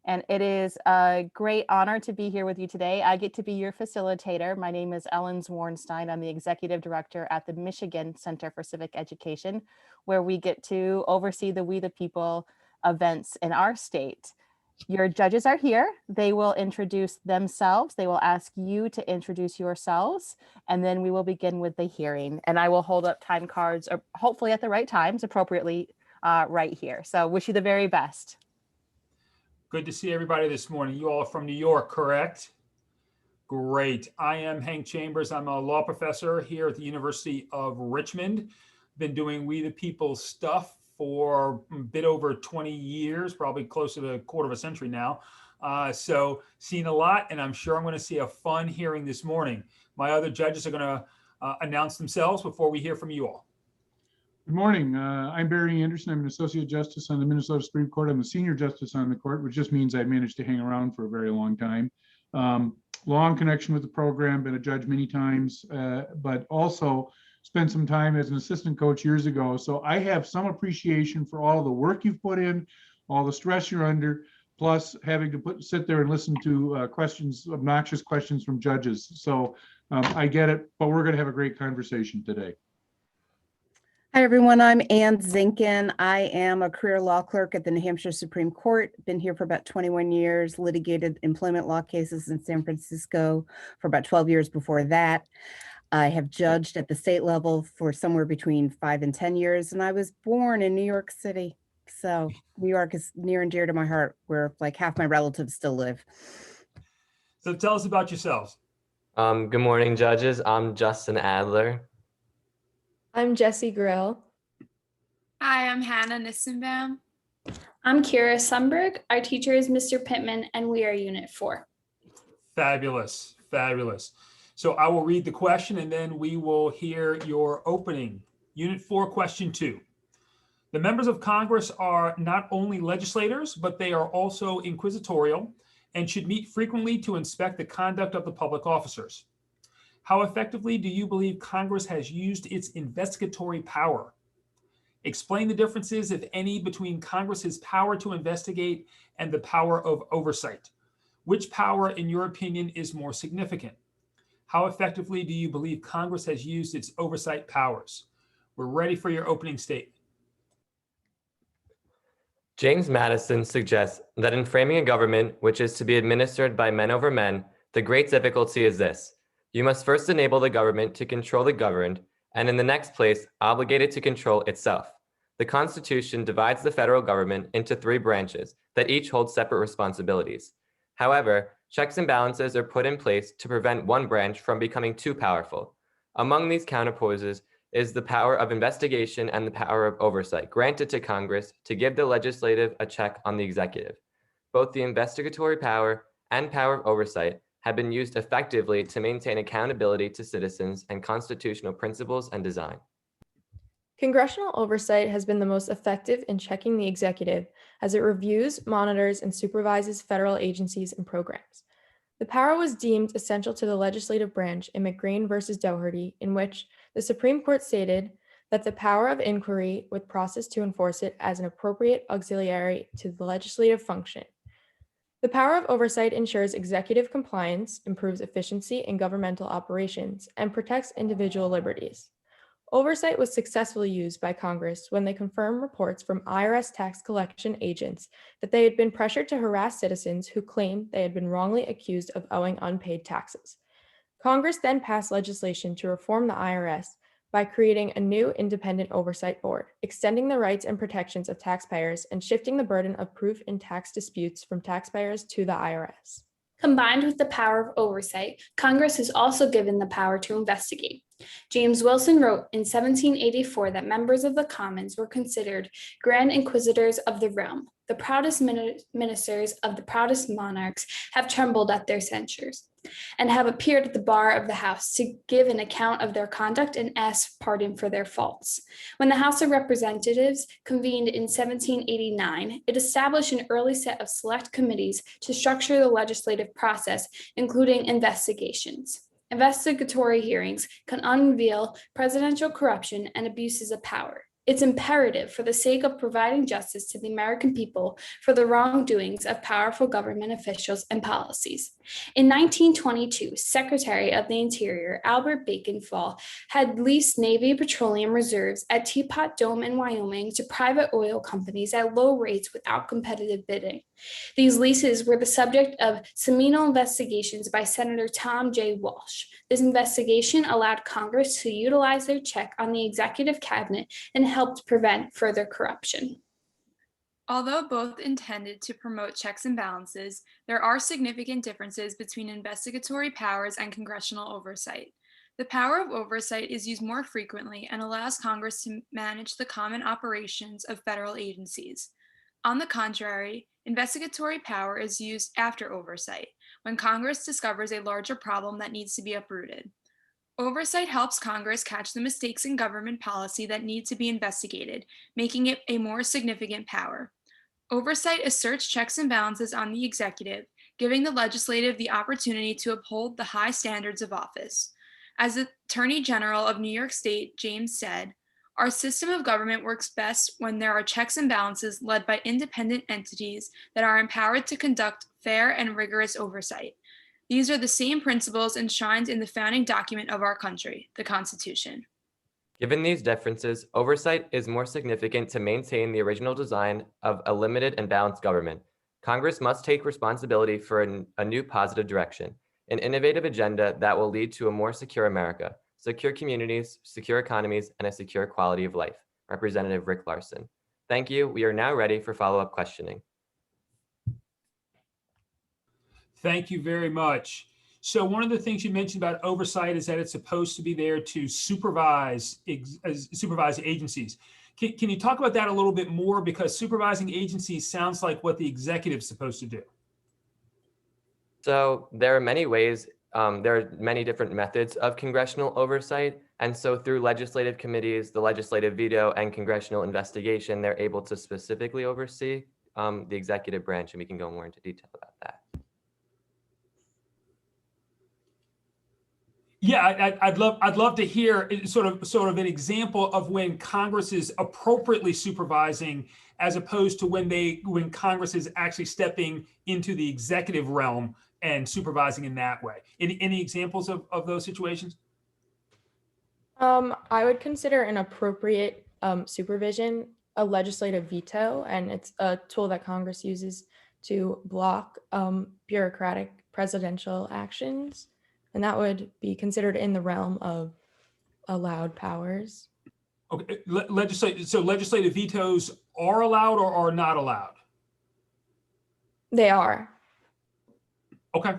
and it is a great honor to be here with you today. I get to be your facilitator. My name is Ellen Zwarnstein. I'm the Executive Director at the Michigan Center for Civic Education, where we get to oversee the We the People events in our state. Your judges are here. They will introduce themselves. They will ask you to introduce yourselves, and then we will begin with the hearing. And I will hold up time cards, or hopefully at the right times, appropriately right here. So wish you the very best. Good to see everybody this morning. You all are from New York, correct? Great. I am Hank Chambers. I'm a law professor here at the University of Richmond. Been doing We the People stuff for a bit over 20 years, probably closer to a quarter of a century now. So seen a lot, and I'm sure I'm going to see a fun hearing this morning. My other judges are going to announce themselves before we hear from you all. Good morning. I'm Barry Anderson. I'm an associate justice on the Minnesota Supreme Court. I'm the senior justice on the court, which just means I managed to hang around for a very long time. Long connection with the program, been a judge many times, but also spent some time as an assistant coach years ago. So I have some appreciation for all the work you've put in, all the stress you're under, plus having to sit there and listen to obnoxious questions from judges. So I get it, but we're going to have a great conversation today. Hi, everyone. I'm Ann Zinkin. I am a career law clerk at the New Hampshire Supreme Court. Been here for about 21 years, litigated employment law cases in San Francisco for about 12 years before that. I have judged at the state level for somewhere between 5 and 10 years, and I was born in New York City. So New York is near and dear to my heart, where like half my relatives still live. So tell us about yourselves. Good morning, judges. I'm Justin Adler. I'm Jessie Grill. Hi, I'm Hannah Nissenbaum. I'm Kira Sundberg. Our teacher is Mr. Pittman, and we are Unit 4. Fabulous, fabulous. So I will read the question and then we will hear your opening. Unit 4, question 2. The members of Congress are not only legislators, but they are also inquisitorial and should meet frequently to inspect the conduct of the public officers. How effectively do you believe Congress has used its investigatory power? Explain the differences, if any, between Congress's power to investigate and the power of oversight. Which power, in your opinion, is more significant? How effectively do you believe Congress has used its oversight powers? We're ready for your opening statement. James Madison suggests that in framing a government which is to be administered by men over men, the great difficulty is this. You must first enable the government to control the governed, and in the next place, obligate it to control itself. The Constitution divides the federal government into 3 branches that each hold separate responsibilities. However, checks and balances are put in place to prevent one branch from becoming too powerful. Among these counterposes is the power of investigation and the power of oversight granted to Congress to give the legislative a check on the executive. Both the investigatory power and power of oversight have been used effectively to maintain accountability to citizens and constitutional principles and design. Congressional oversight has been the most effective in checking the executive as it reviews, monitors, and supervises federal agencies and programs. The power was deemed essential to the legislative branch in McGrane versus Doherty, in which the Supreme Court stated that the power of inquiry with process to enforce it as an appropriate auxiliary to the legislative function. The power of oversight ensures executive compliance, improves efficiency in governmental operations, and protects individual liberties. Oversight was successfully used by Congress when they confirmed reports from IRS tax collection agents that they had been pressured to harass citizens who claimed they had been wrongly accused of owing unpaid taxes. Congress then passed legislation to reform the IRS by creating a new independent oversight board, extending the rights and protections of taxpayers and shifting the burden of proof in tax disputes from taxpayers to the IRS. Combined with the power of oversight, Congress is also given the power to investigate. James Wilson wrote in 1784 that members of the Commons were considered grand inquisitors of the realm. The proudest ministers of the proudest monarchs have trembled at their censures and have appeared at the bar of the House to give an account of their conduct and ask pardon for their faults. When the House of Representatives convened in 1789, it established an early set of select committees to structure the legislative process, including investigations. Investigatory hearings can unveil presidential corruption and abuses of power. It's imperative for the sake of providing justice to the American people for the wrongdoings of powerful government officials and policies. In 1922, Secretary of the Interior Albert Bacon Fall had leased Navy petroleum reserves at Teapot Dome in Wyoming to private oil companies at low rates without competitive bidding. These leases were the subject of seminal investigations by Senator Tom J. Walsh. This investigation allowed Congress to utilize their check on the executive cabinet and helped prevent further corruption. Although both intended to promote checks and balances, there are significant differences between investigatory powers and congressional oversight. The power of oversight is used more frequently and allows Congress to manage the common operations of federal agencies. On the contrary, investigatory power is used after oversight, when Congress discovers a larger problem that needs to be uprooted. Oversight helps Congress catch the mistakes in government policy that need to be investigated, making it a more significant power. Oversight asserts checks and balances on the executive, giving the legislative the opportunity to uphold the high standards of office. As Attorney General of New York State, James said, "Our system of government works best when there are checks and balances led by independent entities that are empowered to conduct fair and rigorous oversight. These are the same principles enshrined in the founding document of our country, the Constitution." Given these differences, oversight is more significant to maintain the original design of a limited and balanced government. Congress must take responsibility for a new positive direction, an innovative agenda that will lead to a more secure America, secure communities, secure economies, and a secure quality of life. Representative Rick Larson. Thank you. We are now ready for follow-up questioning. Thank you very much. So one of the things you mentioned about oversight is that it's supposed to be there to supervise agencies. Can you talk about that a little bit more? Because supervising agencies sounds like what the executive's supposed to do. So there are many ways, there are many different methods of congressional oversight. And so through legislative committees, the legislative veto, and congressional investigation, they're able to specifically oversee the executive branch, and we can go more into detail about that. Yeah, I'd love to hear sort of an example of when Congress is appropriately supervising, as opposed to when Congress is actually stepping into the executive realm and supervising in that way. Any examples of those situations? I would consider an appropriate supervision a legislative veto, and it's a tool that Congress uses to block bureaucratic presidential actions. And that would be considered in the realm of allowed powers. Okay, legislative vetoes are allowed or are not allowed? They are. Okay.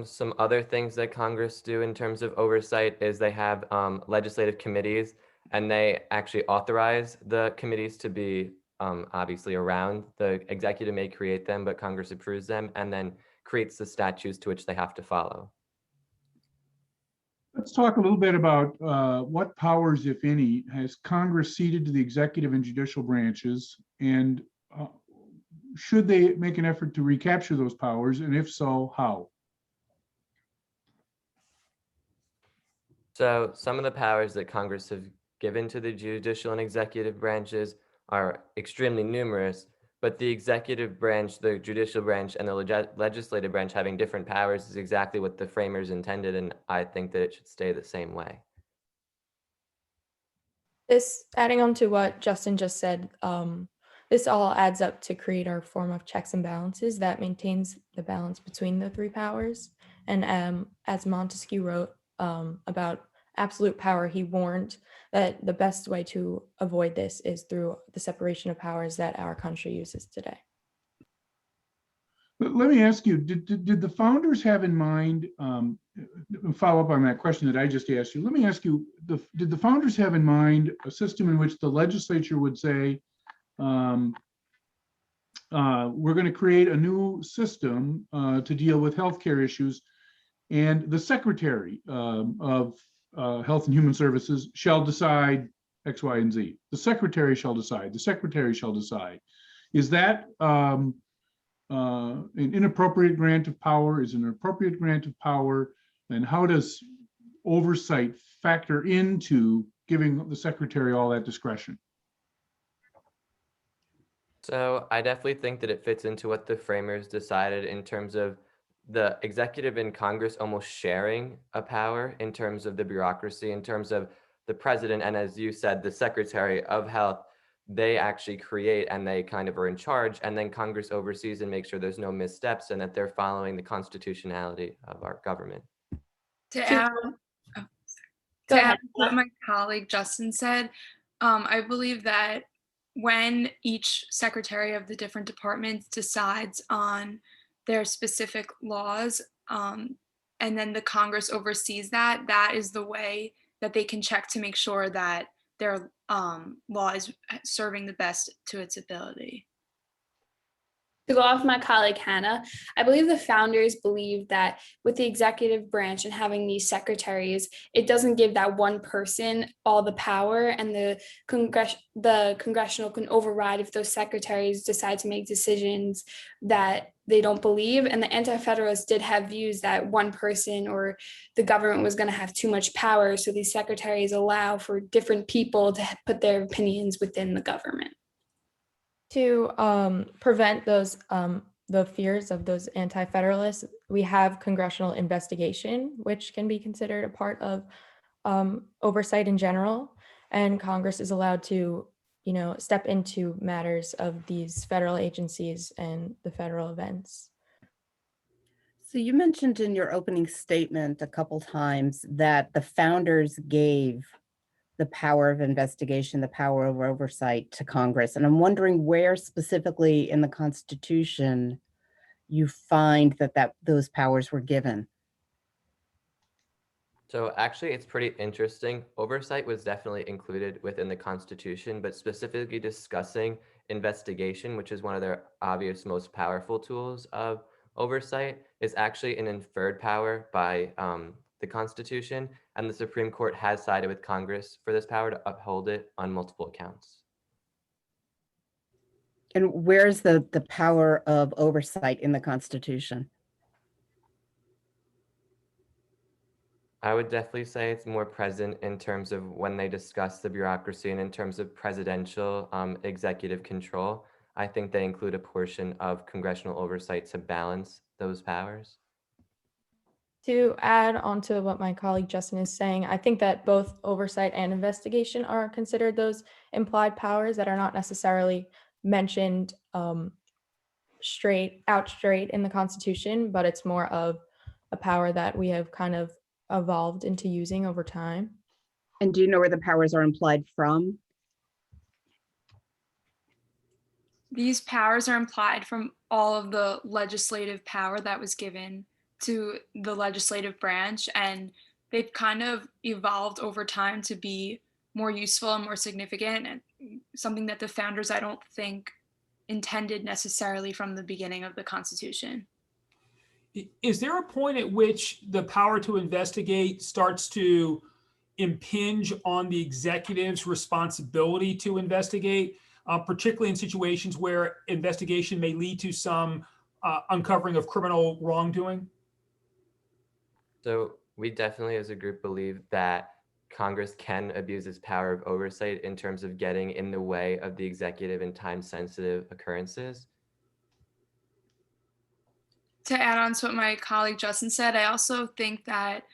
Some other things that Congress do in terms of oversight is they have legislative committees, and they actually authorize the committees to be obviously around. The executive may create them, but Congress approves them and then creates the statutes to which they have to follow. Let's talk a little bit about what powers, if any, has Congress ceded to the executive and judicial branches, and should they make an effort to recapture those powers, and if so, how? So some of the powers that Congress have given to the judicial and executive branches are extremely numerous, but the executive branch, the judicial branch, and the legislative branch having different powers is exactly what the framers intended, and I think that it should stay the same way. This, adding on to what Justin just said, this all adds up to create our form of checks and balances that maintains the balance between the three powers. And as Montesquieu wrote about absolute power, he warned that the best way to avoid this is through the separation of powers that our country uses today. Let me ask you, did the founders have in mind, follow up on that question that I just asked you, let me ask you, did the founders have in mind a system in which the legislature would say, we're going to create a new system to deal with healthcare issues, and the Secretary of Health and Human Services shall decide X, Y, and Z. The Secretary shall decide. The Secretary shall decide. Is that an inappropriate grant of power? Is it an appropriate grant of power? And how does oversight factor into giving the secretary all that discretion? So I definitely think that it fits into what the framers decided in terms of the executive and Congress almost sharing a power in terms of the bureaucracy, in terms of the president, and as you said, the secretary of health, they actually create and they kind of are in charge, and then Congress oversees and makes sure there's no missteps and that they're following the constitutionality of our government. To To- add, oh, Go to ahead. add to what my colleague Justin said, I believe that when each secretary of the different departments decides on their specific laws, and then the Congress oversees that, that is the way that they can check to make sure that their law is serving the best to its ability. To go off my colleague Hannah, I believe the founders believed that with the executive branch and having these secretaries, it doesn't give that one person all the power, and the congressional can override if those secretaries decide to make decisions that they don't believe. And the anti-federalists did have views that one person or the government was going to have too much power. So these secretaries allow for different people to put their opinions within the government. To prevent those the fears of those anti-federalists, we have congressional investigation, which can be considered a part of oversight in general, and Congress is allowed to, step into matters of these federal agencies and the federal events. So you mentioned in your opening statement a couple times that the founders gave the power of investigation, the power of oversight to Congress. And I'm wondering where specifically in the Constitution you find that those powers were given. So actually, it's pretty interesting. Oversight was definitely included within the Constitution, but specifically discussing investigation, which is one of their obvious most powerful tools of oversight, is actually an inferred power by the Constitution, and the Supreme Court has sided with Congress for this power to uphold it on multiple accounts. And where's the power of oversight in the Constitution? I would definitely say it's more present in terms of when they discuss the bureaucracy and in terms of presidential executive control. I think they include a portion of congressional oversight to balance those powers. To add on to what my colleague Justin is saying, I think that both oversight and investigation are considered those implied powers that are not necessarily mentioned straight in the Constitution, but it's more of a power that we have kind of evolved into using over time. And do you know where the powers are implied from? These powers are implied from all of the legislative power that was given to the legislative branch, and they've kind of evolved over time to be more useful and more significant, and something that the founders, I don't think, intended necessarily from the beginning of the Constitution. Is there a point at which the power to investigate starts to impinge on the executive's responsibility to investigate, particularly in situations where investigation may lead to some uncovering of criminal wrongdoing? So we definitely as a group believe that Congress can abuse its power of oversight in terms of getting in the way of the executive in time-sensitive occurrences. To add on to what my colleague Justin said, I also think that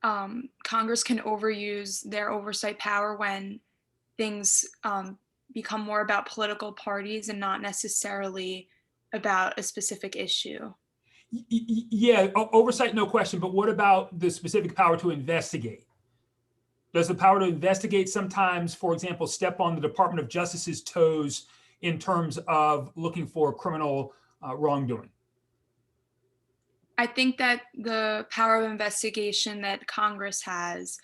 Congress can overuse their oversight power when things become more about political parties and not necessarily about a specific issue. Yeah, oversight, no question. But what about the specific power to investigate? Does the power to investigate sometimes, for example, step on the Department of Justice's toes in terms of looking for criminal wrongdoing? I think that the power of investigation that Congress has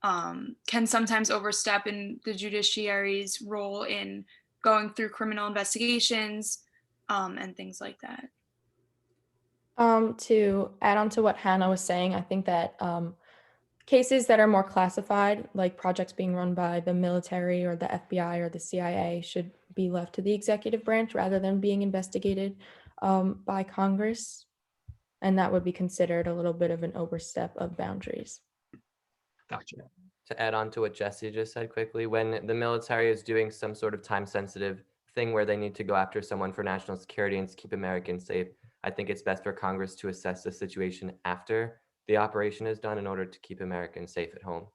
can sometimes overstep in the judiciary's role in going through criminal investigations and things like that. To add on to what Hannah was saying, I think that cases that are more classified, like projects being run by the military or the FBI or the CIA, should be left to the executive branch rather than being investigated by Congress. And that would be considered a little bit of an overstep of boundaries. Gotcha. to add on to what Jesse just said quickly, when the military is doing some sort of time-sensitive thing where they need to go after someone for national security and to keep Americans safe, I think it's best for Congress to assess the situation after the operation is done in order to keep Americans safe at home.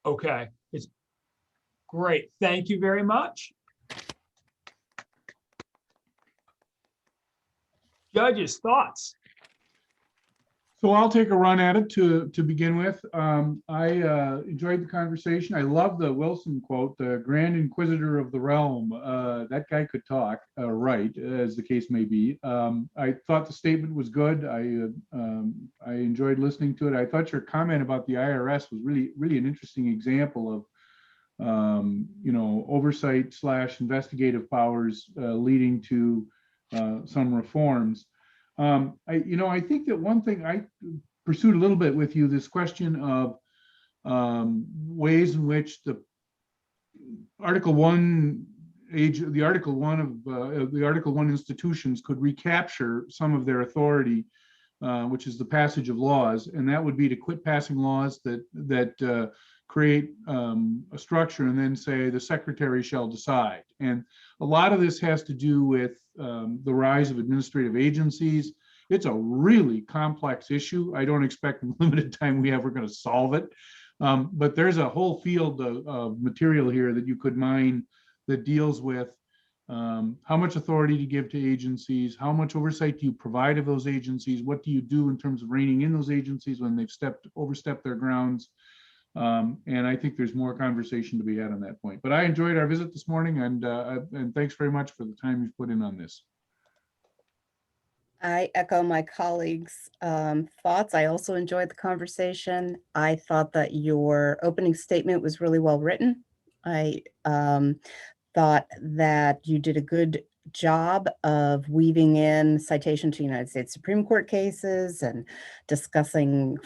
Okay, it's great. Thank you very much. Judges, thoughts? So I'll take a run at it to begin with. I enjoyed the conversation. I love the Wilson quote, the Grand Inquisitor of the Realm. That guy could talk, right, as the case may be. I thought the statement was good. I enjoyed listening to it. I thought your comment about the IRS was really an interesting example of oversight / investigative powers leading to some reforms. I think that one thing I pursued a little bit with you, this question of ways in which the Article 1 institutions could recapture some of their authority, which is the passage of laws, and that would be to quit passing laws that create a structure and then say the secretary shall decide. And a lot of this has to do with the rise of administrative agencies. It's a really complex issue. I don't expect in the limited time we have, we're going to solve it. But there's a whole field of material here that you could mine that deals with how much authority to give to agencies, how much oversight do you provide of those agencies, what do you do in terms of reining in those agencies when they've overstepped their grounds. And I think there's more conversation to be had on that point. But I enjoyed our visit this morning, and thanks very much for the time you've put in on this. I echo my colleagues' thoughts. I also enjoyed the conversation. I thought that your opening statement was really well written. I thought that you did a good job of weaving in citation to United States Supreme Court cases and discussing,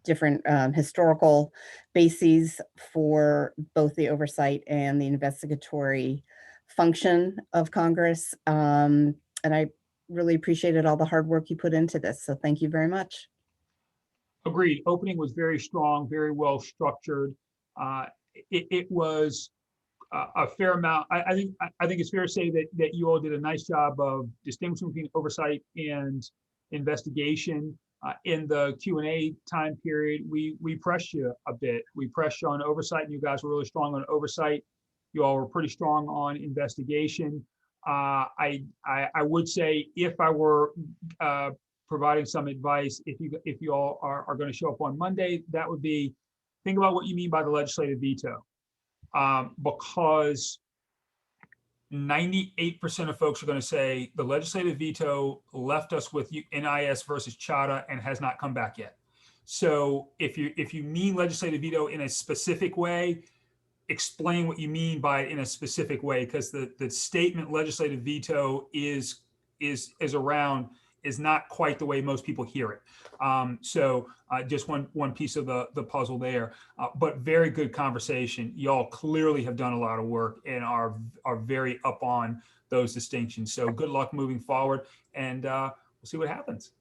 different historical bases for both the oversight and the investigatory function of Congress. And I really appreciated all the hard work you put into this. So thank you very much. Agreed. Opening was very strong, very well structured. It was a fair amount. I think it's fair to say that you all did a nice job of distinguishing between oversight and investigation. In the Q&A time period, we pressed you a bit. We pressed you on oversight, and you guys were really strong on oversight. You all were pretty strong on investigation. I would say, if I were providing some advice, if you all are going to show up on Monday, that would be, think about what you mean by the legislative veto, because 98% of folks are going to say the legislative veto left us with NIS versus Chadha and has not come back yet. So if you mean legislative veto in a specific way, explain what you mean by it in a specific way, because the statement legislative veto is around is not quite the way most people hear it. So just one piece of the puzzle there, but very good conversation. Y'all clearly have done a lot of work and are very up on those distinctions. So good luck moving forward, and we'll see what happens.